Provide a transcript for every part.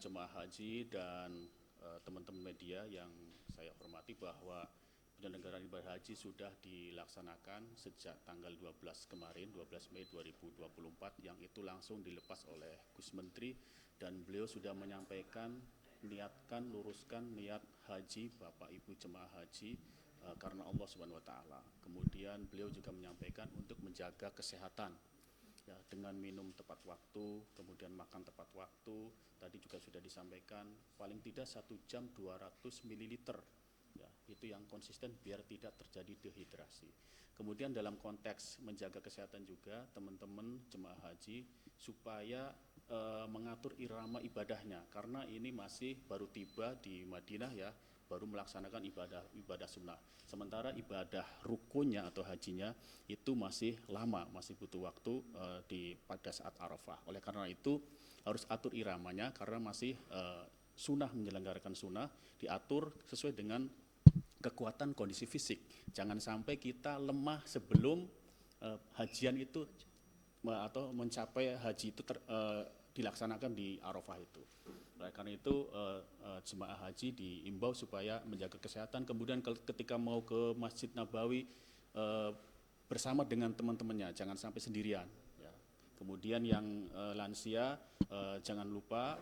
jemaah haji dan teman-teman media yang saya hormati bahwa penyelenggaraan ibadah haji sudah dilaksanakan sejak tanggal 12 kemarin, 12 Mei 2024, yang itu langsung dilepas oleh Gus Menteri, dan beliau sudah menyampaikan niatkan, luruskan niat haji Bapak Ibu jemaah haji karena Allah Subhanahu wa taala. Kemudian beliau juga menyampaikan untuk menjaga kesehatan ya, dengan minum tepat waktu, kemudian makan tepat waktu. Tadi juga sudah disampaikan paling tidak 1 jam 200 ml ya, itu yang konsisten biar tidak terjadi dehidrasi. Kemudian dalam konteks menjaga kesehatan juga teman-teman jemaah haji supaya mengatur irama ibadahnya, karena ini masih baru tiba di Madinah ya, baru melaksanakan ibadah sunnah. Sementara ibadah rukunnya atau hajinya itu masih lama, masih butuh waktu pada saat Arafah. Oleh karena itu harus atur iramanya, karena masih sunnah, menyelenggarakan sunnah, diatur sesuai dengan kekuatan kondisi fisik. Jangan sampai kita lemah sebelum hajian itu atau mencapai haji itu dilaksanakan di Arafah itu. Oleh karena itu jemaah haji diimbau supaya menjaga kesehatan. Kemudian ketika mau ke Masjid Nabawi bersama dengan teman-temannya, jangan sampai sendirian. Ya. Kemudian yang lansia jangan lupa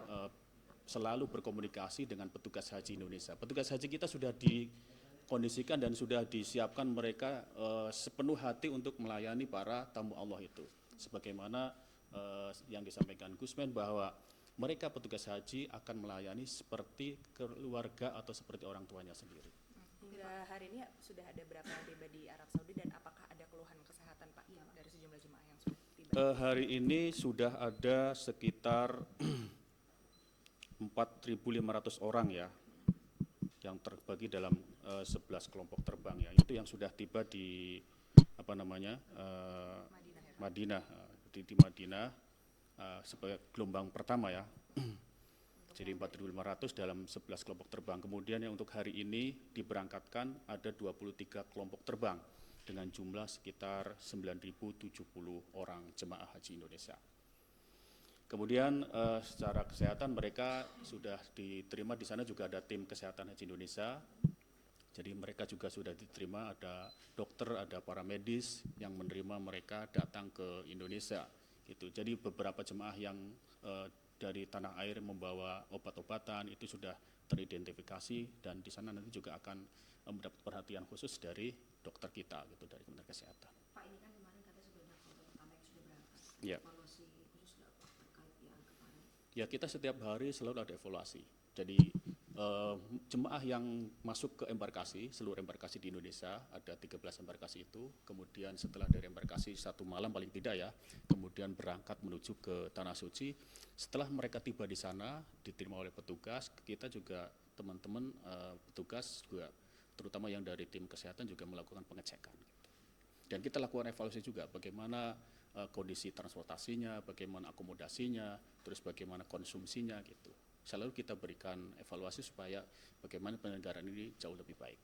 selalu berkomunikasi dengan petugas haji Indonesia. Petugas haji kita sudah dikondisikan dan sudah disiapkan mereka sepenuh hati untuk melayani para tamu Allah itu. Sebagaimana yang disampaikan Gusmen bahwa mereka petugas haji akan melayani seperti keluarga atau seperti orang tuanya sendiri. Hingga hari ini sudah ada berapa yang tiba di Arab Saudi dan apakah ada keluhan kesehatan Pak dari sejumlah jemaah yang sudah tiba? Hari ini sudah ada sekitar 4.500 orang ya, yang terbagi dalam 11 kelompok terbang ya, itu yang sudah tiba di Madinah, di Madinah sebagai gelombang pertama ya. Jadi 4.500 dalam 11 kelompok terbang. Kemudian yang untuk hari ini diberangkatkan ada 23 kelompok terbang dengan jumlah sekitar 9.070 orang jemaah haji Indonesia. Kemudian secara kesehatan mereka sudah diterima, di sana juga ada tim kesehatan haji Indonesia. Jadi mereka juga sudah diterima, ada dokter, ada para medis yang menerima mereka datang ke Indonesia. Gitu. Jadi beberapa jemaah yang dari tanah air membawa obat-obatan itu sudah teridentifikasi, dan di sana nanti juga akan mendapat perhatian khusus dari dokter kita, gitu, dari Kementerian Kesehatan. Pak, ini kan kemarin katanya sudah ada kelompok pertama yang sudah berangkat. Ya. Evaluasi khusus nggak Pak terkait yang kemarin? Ya, kita setiap hari selalu ada evaluasi. Jadi jemaah yang masuk ke embarkasi, seluruh embarkasi di Indonesia ada 13 embarkasi itu, kemudian setelah dari embarkasi 1 malam paling tidak ya, kemudian berangkat menuju ke Tanah Suci. Setelah mereka tiba di sana, diterima oleh petugas, kita juga teman-teman petugas juga, terutama yang dari tim kesehatan juga melakukan pengecekan. Dan kita lakukan evaluasi juga bagaimana kondisi transportasinya, bagaimana akomodasinya, terus bagaimana konsumsinya gitu. Selalu kita berikan evaluasi supaya bagaimana penyelenggaraan ini jauh lebih baik.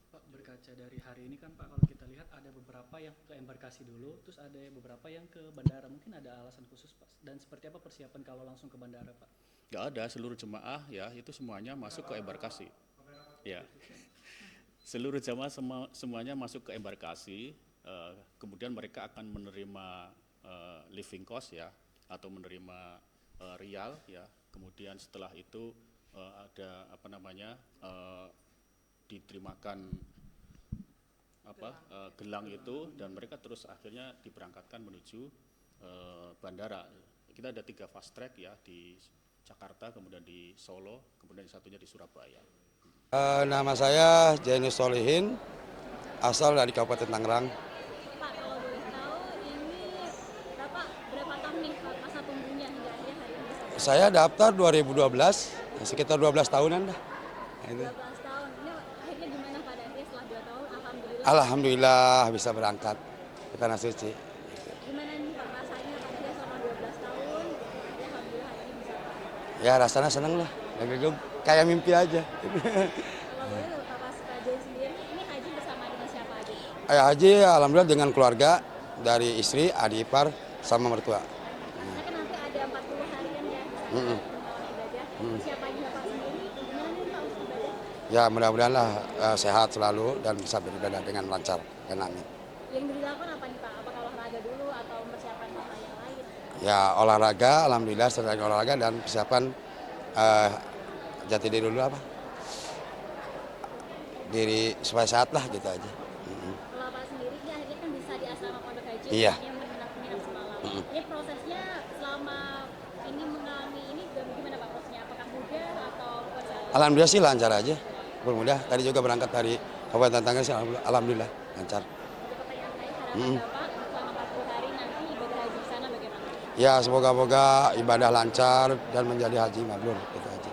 Pak, berkaca dari hari ini kan Pak, kalau kita lihat ada beberapa yang ke embarkasi dulu, terus ada beberapa yang ke bandara. Mungkin ada alasan khusus Pak? Dan seperti apa persiapan kalau langsung ke bandara Pak? Nggak ada, seluruh jemaah ya itu semuanya masuk ke embarkasi. Ya, seluruh jemaah semuanya masuk ke embarkasi. Kemudian mereka akan menerima living cost ya, atau menerima rial ya. Kemudian setelah itu ada diterimakan gelang itu, dan mereka terus akhirnya diberangkatkan menuju bandara. Kita ada 3 fast track ya, di Jakarta, kemudian di Solo, kemudian satunya di Surabaya. Nama saya Jainus Solihin, asal dari Kabupaten Tangerang. Pak, kalau boleh tahu ini berapa tahun nih masa tunggunya hingga akhirnya hari ini? Saya daftar 2012, sekitar 12 tahunan dah. Nah, 12 tahun, ini akhirnya gimana pada akhirnya setelah 2 tahun, alhamdulillah. Alhamdulillah bisa berangkat ke Tanah Suci. Gimana nih Pak rasanya pada akhirnya selama 12 tahun, akhirnya alhamdulillah hari ini bisa Pak. Ya rasanya seneng lah, kayak mimpi aja. Kalau boleh tahu Pak Jain sendiri, ini haji bersama dengan siapa aja? Haji alhamdulillah dengan keluarga, dari istri, adik ipar, sama mertua. Karena kan nanti ada 40 harian ya, misalnya ibadah. Persiapannya Bapak sendiri gimana nih Pak untuk ibadah? Ya mudah-mudahan lah sehat selalu dan bisa beribadah dengan lancar dan amin. Yang dilakukan apa nih Pak? Apakah olahraga dulu atau persiapan hal yang lain? Ya olahraga, alhamdulillah selain olahraga dan persiapan jati diri dulu apa? Diri supaya sehat lah gitu aja. Kalau Bapak sendiri ini akhirnya kan bisa di asrama Pondok Haji Iya. yang menginap semalam. Ini prosesnya selama ini mengalami ini gimana Pak prosesnya? Apakah mudah atau berjalan? Alhamdulillah sih lancar aja, mudah. Tadi juga berangkat dari Kabupaten Tangerang sih, alhamdulillah lancar. Untuk pertanyaan saya, harapan Bapak selama 40 hari nanti ibadah haji di sana bagaimana? Ya semoga-moga ibadah lancar dan menjadi haji mabrur gitu aja.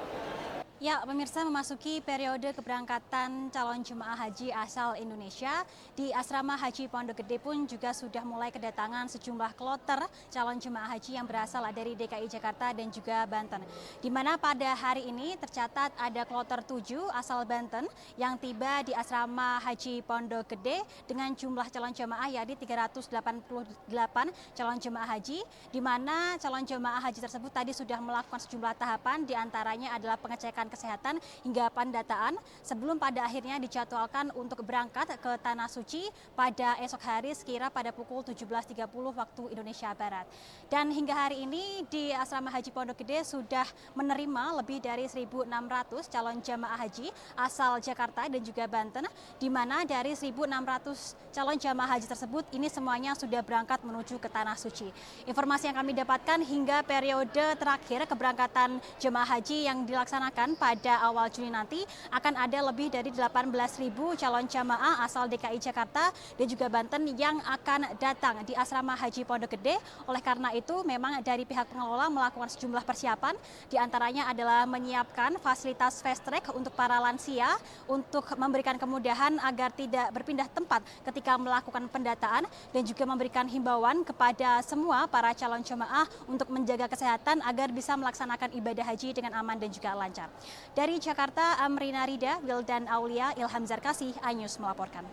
Ya, pemirsa, memasuki periode keberangkatan calon jemaah haji asal Indonesia, di Asrama Haji Pondok Gede pun juga sudah mulai kedatangan sejumlah kloter calon jemaah haji yang berasal dari DKI Jakarta dan juga Banten. Di mana pada hari ini tercatat ada kloter 7 asal Banten yang tiba di Asrama Haji Pondok Gede dengan jumlah calon jemaah yakni 388 calon jemaah haji, di mana calon jemaah haji tersebut tadi sudah melakukan sejumlah tahapan, diantaranya adalah pengecekan kesehatan hingga pendataan sebelum pada akhirnya dijadwalkan untuk berangkat ke Tanah Suci pada esok hari sekira pada pukul 17.30 waktu Indonesia Barat. Dan hingga hari ini di Asrama Haji Pondok Gede sudah menerima lebih dari 1.600 calon jamaah haji asal Jakarta dan juga Banten, di mana dari 1.600 calon jamaah haji tersebut ini semuanya sudah berangkat menuju ke Tanah Suci. Informasi yang kami dapatkan hingga periode terakhir keberangkatan jemaah haji yang dilaksanakan pada awal Juni nanti akan ada lebih dari 18.000 calon jamaah asal DKI Jakarta dan juga Banten yang akan datang di Asrama Haji Pondok Gede. Oleh karena itu memang dari pihak pengelola melakukan sejumlah persiapan, diantaranya adalah menyiapkan fasilitas fast track untuk para lansia untuk memberikan kemudahan agar tidak berpindah tempat ketika melakukan pendataan dan juga memberikan himbauan kepada semua para calon jemaah untuk menjaga kesehatan agar bisa melaksanakan ibadah haji dengan aman dan juga lancar. Dari Jakarta, Amrina Rida, Wildan Aulia, Ilham Zarkasih, iNews melaporkan.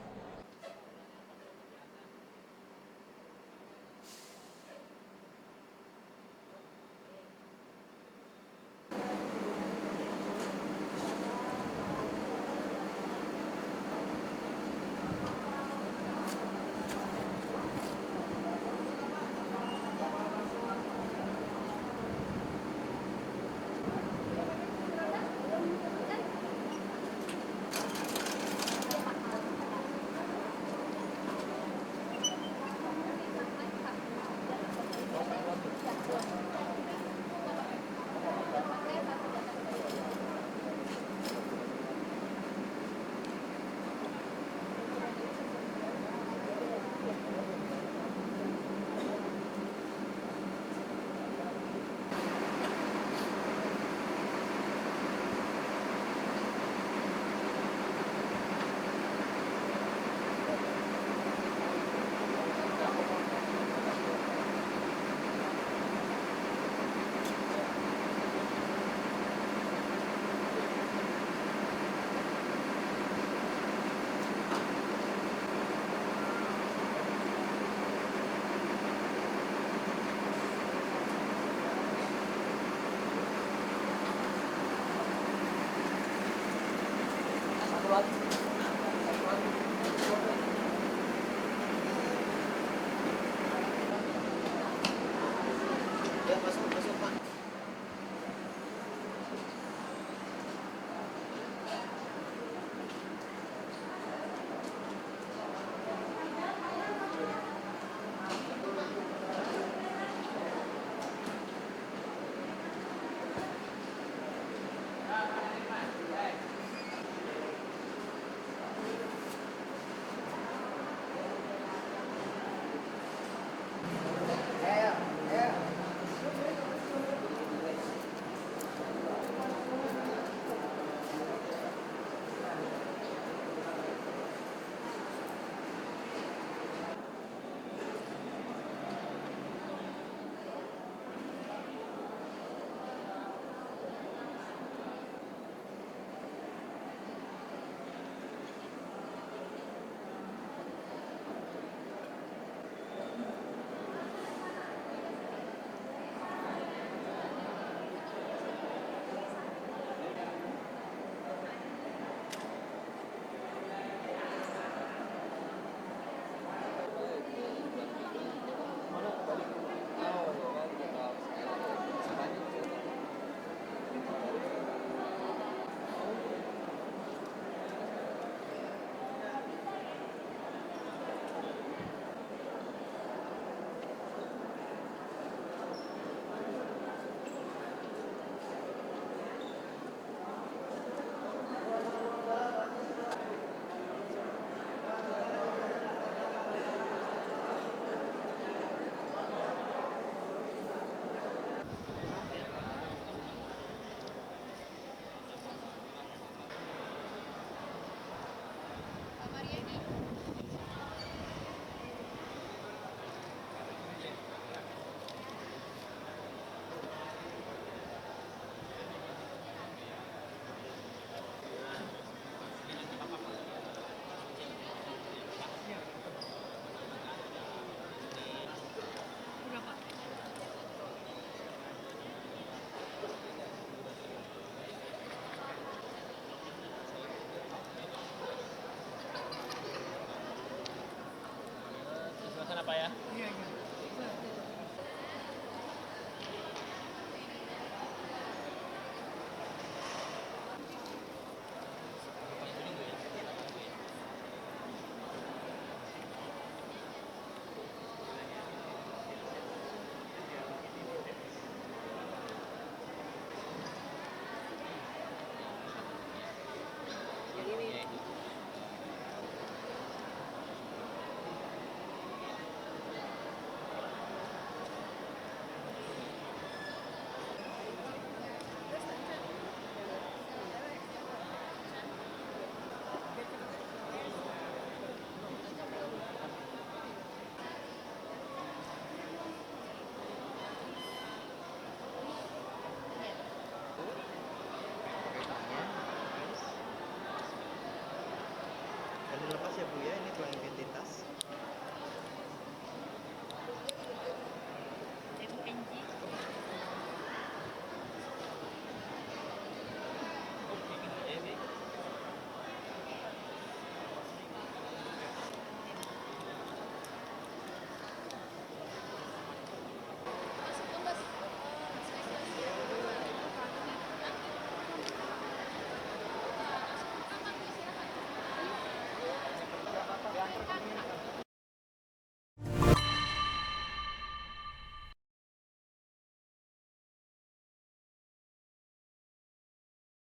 Pak ya. Iya, iya.